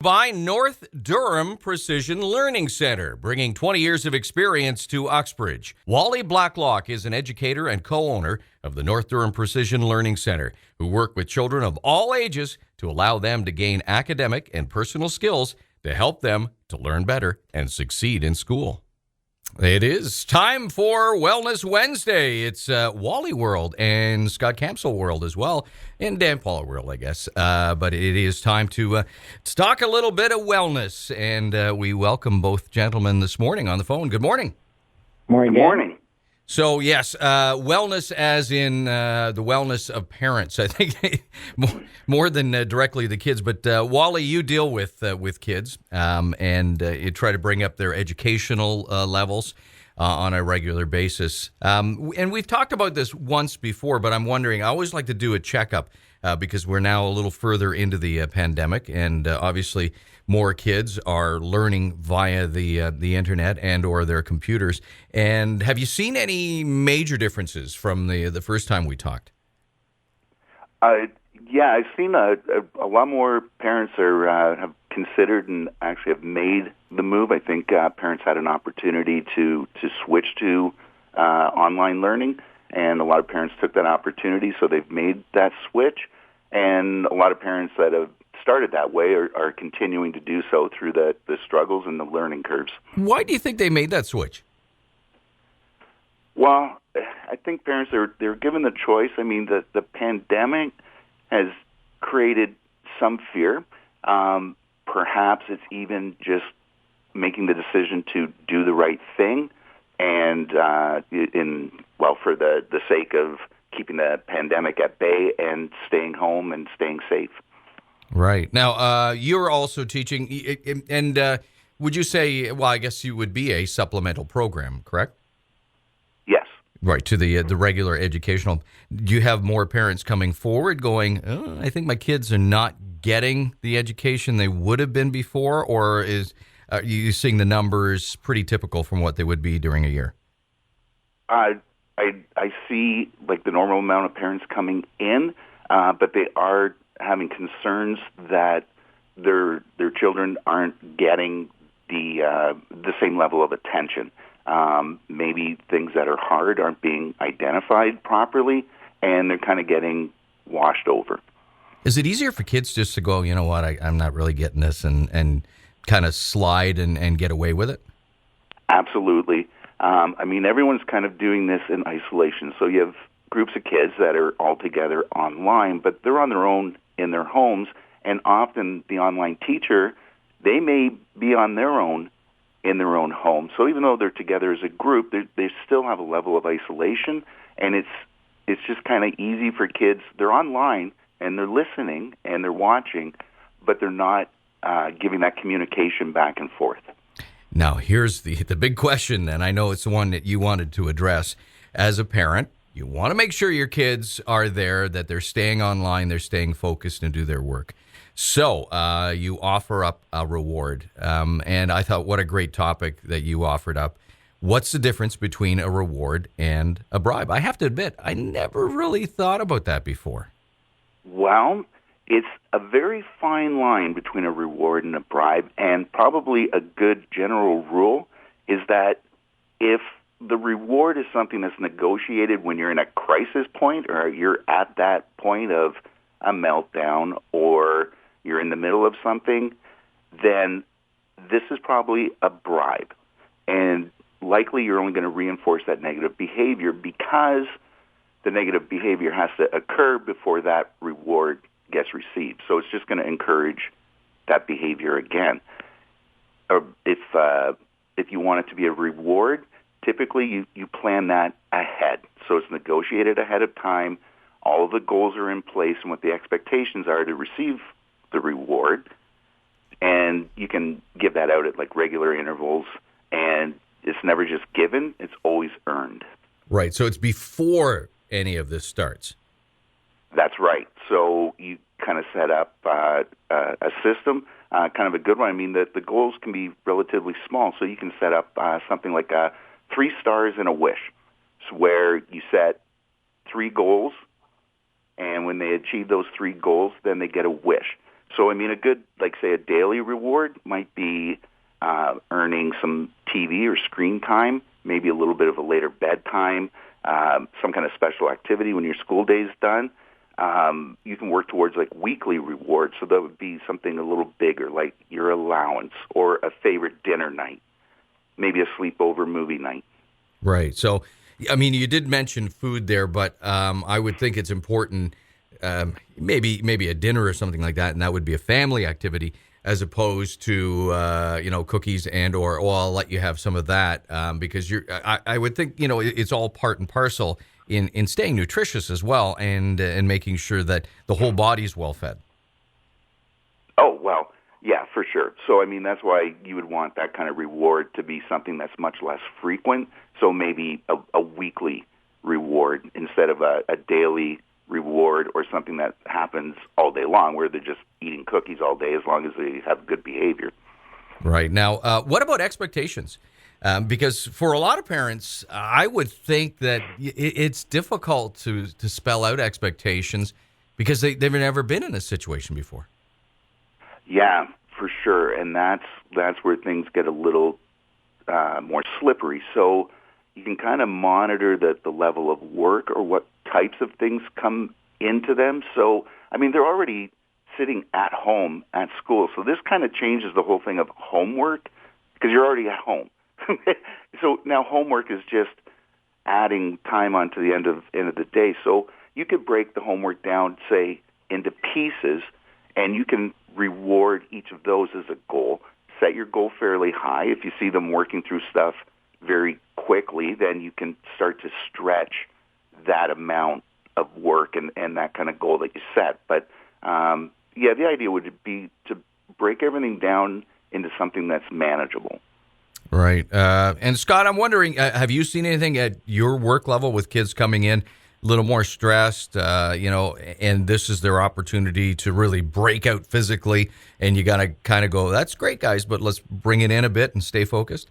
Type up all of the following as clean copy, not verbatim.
By North Durham Precision Learning Center, bringing 20 years of experience to Uxbridge. Wally Blacklock is an educator and co-owner of the North Durham Precision Learning Center, who work with children of all ages to allow them to gain academic and personal skills to help them to learn better and succeed in school. It is time for Wellness Wednesday. It's Wally World and Scott Campsell World as well, and Dan Paula World, I guess. But it is time to talk a little bit of wellness, and we welcome both gentlemen this morning on the phone. Good morning. Morning. Good morning. So, yes, wellness as in the wellness of parents, I think, more than directly the kids. But, Wally, you deal with kids and you try to bring up their educational levels on a regular basis. And we've talked about this once before, but I'm wondering, I always like to do a checkup because we're now a little further into the pandemic, and obviously more kids are learning via the internet and or their computers. And have you seen any major differences from the first time we talked? Yeah, I've seen a lot more parents have considered and actually have made the move. I think parents had an opportunity to switch to online learning, and a lot of parents took that opportunity, so they've made that switch. And a lot of parents that have started that way are continuing to do so through the struggles and the learning curves. Why do you think they made that switch? Well, I think parents they're given the choice. I mean, the pandemic has created some fear. Perhaps it's even just making the decision to do the right thing, and for the sake of keeping the pandemic at bay and staying home and staying safe. Right. Now, you're also teaching, and would you say, well, I guess you would be a supplemental program, correct? Yes. Right, to the regular educational. Do you have more parents coming forward going, I think my kids are not getting the education they would have been before, or are you seeing the numbers pretty typical from what they would be during a year? I see like the normal amount of parents coming in, but they are having concerns that their children aren't getting the same level of attention. Maybe things that are hard aren't being identified properly, and they're kind of getting washed over. Is it easier for kids just to go, you know what, I'm not really getting this, and kind of slide and get away with it? Absolutely. I mean, everyone's kind of doing this in isolation. So you have groups of kids that are all together online, but they're on their own in their homes, and often the online teacher, they may be on their own in their own home. So even though they're together as a group, they still have a level of isolation, and it's just kind of easy for kids. They're online, and they're listening, and they're watching, but they're not giving that communication back and forth. Now, here's the big question, and I know it's the one that you wanted to address. As a parent, you want to make sure your kids are there, that they're staying online, they're staying focused and do their work. So you offer up a reward, and I thought what a great topic that you offered up. What's the difference between a reward and a bribe? I have to admit, I never really thought about that before. Well, it's a very fine line between a reward and a bribe, and probably a good general rule is that if the reward is something that's negotiated when you're in a crisis point, or you're at that point of a meltdown, or you're in the middle of something, then this is probably a bribe. And likely you're only going to reinforce that negative behavior because the negative behavior has to occur before that reward gets received. So it's just going to encourage that behavior again. Or if you want it to be a reward, typically you plan that ahead. So it's negotiated ahead of time. All of the goals are in place and what the expectations are to receive the reward. And you can give that out at like regular intervals. And it's never just given, it's always earned. Right, so it's before any of this starts. That's right. So you kind of set up a system, kind of a good one. I mean, the goals can be relatively small, so you can set up something like 3 stars and a wish, so where you set 3 goals, and when they achieve those 3 goals, then they get a wish. So, I mean, a good, like, say, a daily reward might be earning some TV or screen time, maybe a little bit of a later bedtime, some kind of special activity when your school day is done. You can work towards, like, weekly rewards, so that would be something a little bigger, like your allowance or a favorite dinner night, maybe a sleepover movie night. Right. So, I mean, you did mention food there, but I would think it's important, maybe a dinner or something like that, and that would be a family activity as opposed to, cookies or I'll let you have some of that because I would think, it's all part and parcel in staying nutritious as well and making sure that the whole body is well fed. Oh, well, yeah, for sure. So, I mean, that's why you would want that kind of reward to be something that's much less frequent. So maybe a weekly reward instead of a daily reward or something that happens all day long where they're just eating cookies all day as long as they have good behavior. Right. Now, what about expectations? Because for a lot of parents, I would think that it's difficult to spell out expectations because they've never been in a situation before. Yeah, for sure, and that's where things get a little more slippery. So you can kind of monitor the level of work or what types of things come into them. So, I mean, they're already sitting at home at school, so this kind of changes the whole thing of homework because you're already at home. So now homework is just adding time onto the end of the day. So you could break the homework down, say, into pieces, and you can reward each of those as a goal. Set your goal fairly high. If you see them working through stuff very quickly, then you can start to stretch that amount of work and that kind of goal that you set. But, the idea would be to break everything down into something that's manageable. Right. And Scott, I'm wondering, have you seen anything at your work level with kids coming in a little more stressed, and this is their opportunity to really break out physically, and you got to kind of go, that's great, guys, but let's bring it in a bit and stay focused?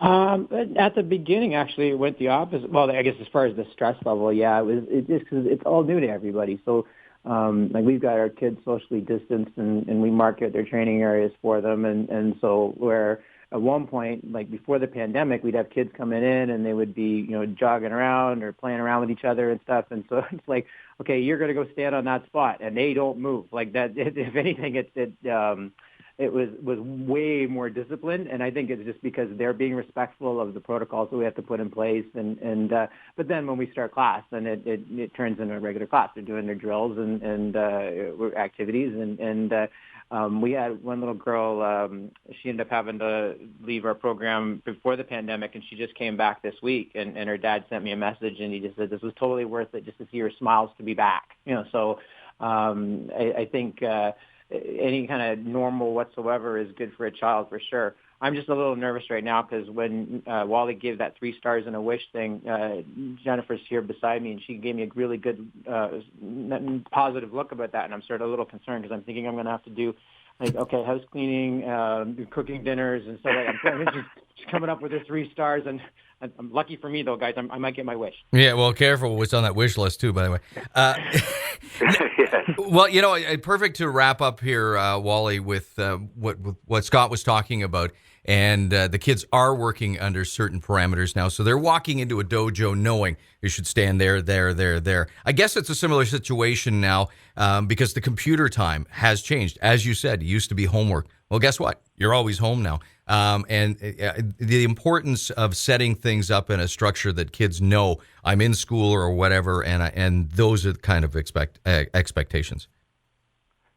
At the beginning, actually, it went the opposite. Well, I guess as far as the stress level, yeah, it just because it's all new to everybody. So, we've got our kids socially distanced, and we market their training areas for them, and so where at one point, like before the pandemic, we'd have kids coming in and they would be, jogging around or playing around with each other and stuff. And so it's like, okay, you're going to go stand on that spot, and they don't move. Like that, if anything, it was way more disciplined, and I think it's just because they're being respectful of the protocols that we have to put in place. But then when we start class, then it turns into a regular class. They're doing their drills and activities, we had one little girl. She ended up having to leave our program before the pandemic, and she just came back this week. And her dad sent me a message, and he just said this was totally worth it just to see her smiles to be back. So I think any kind of normal whatsoever is good for a child for sure. I'm just a little nervous right now because when Wally gave that 3 stars and a wish thing, Jennifer's here beside me, and she gave me a really good positive look about that, and I'm sort of a little concerned because I'm thinking I'm going to have to do, house cleaning, cooking dinners, and so I'm just coming up with her 3 stars, and I'm lucky for me, though, guys, I might get my wish. Yeah, well, careful what's on that wish list, too, by the way. Yes. Well, perfect to wrap up here, Wally, with what Scott was talking about. And the kids are working under certain parameters now. So they're walking into a dojo knowing you should stand there. I guess it's a similar situation now because the computer time has changed. As you said, it used to be homework. Well, guess what? You're always home now. And the importance of setting things up in a structure that kids know I'm in school or whatever, and those are the kind of expectations.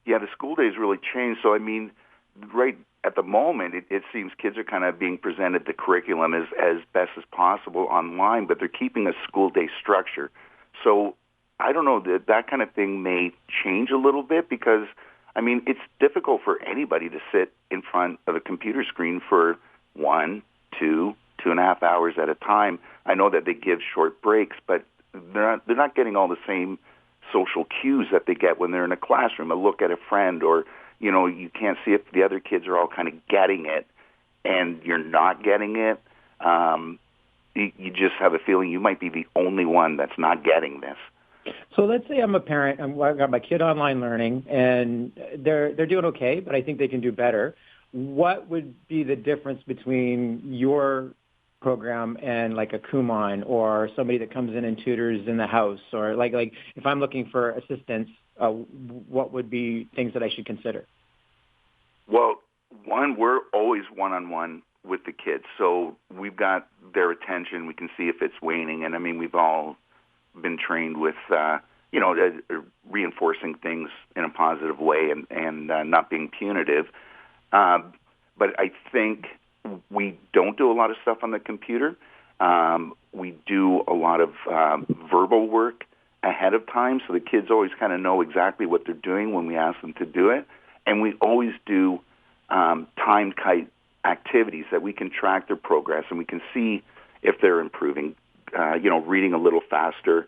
Yeah, the school days really changed. So, I mean, right at the moment, it seems kids are kind of being presented the curriculum as best as possible online, but they're keeping a school day structure. So I don't know, that kind of thing may change a little bit because, I mean, it's difficult for anybody to sit in front of a computer screen for 1, 2, 2.5 hours at a time. I know that they give short breaks, but they're not getting all the same social cues that they get when they're in a classroom. A look at a friend, or you can't see if the other kids are all kind of getting it and you're not getting it. You just have a feeling you might be the only one that's not getting this. So let's say I'm a parent. I've got my kid online learning, and they're doing okay, but I think they can do better. What would be the difference between your program and like a Kumon or somebody that comes in and tutors in the house, or like if I'm looking for assistance, what would be things that I should consider? Well, one, we're always one-on-one with the kids, so we've got their attention. We can see if it's waning, and I mean, we've all been trained with, reinforcing things in a positive way and not being punitive. But I think we don't do a lot of stuff on the computer. We do a lot of verbal work ahead of time, so the kids always kind of know exactly what they're doing when we ask them to do it. And we always do timed activities that we can track their progress, and we can see if they're improving, reading a little faster,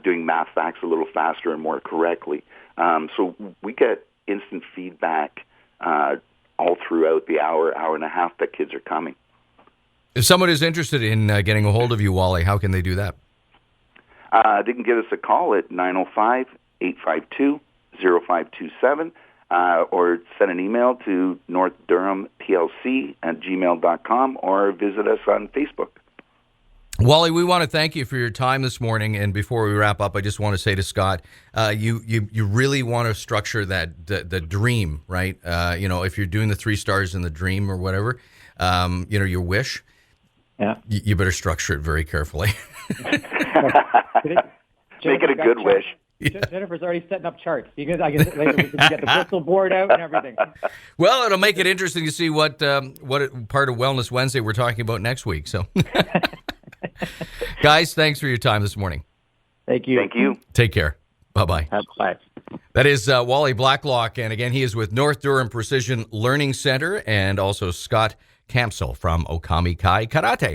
doing math facts a little faster and more correctly. So we get instant feedback all throughout the hour and a half that kids are coming. If someone is interested in getting a hold of you, Wally, how can they do that? They can give us a call at 905-852-0527 or send an email to northdurhamplc@gmail.com or visit us on Facebook. Wally, we want to thank you for your time this morning. And before we wrap up, I just want to say to Scott, you really want to structure that the dream, right? If you're doing the 3 stars in the dream or whatever, your wish, you better structure it very carefully. Make it a good wish. Jennifer's already setting up charts. We can get the crystal board out and everything. Well, it'll make it interesting to see what part of Wellness Wednesday we're talking about next week. So, guys, thanks for your time this morning. Thank you. Thank you. Take care. Bye-bye. Bye. That is Wally Blacklock, and again, he is with North Durham Precision Learning Center, and also Scott Campsell from Okami Kai Karate.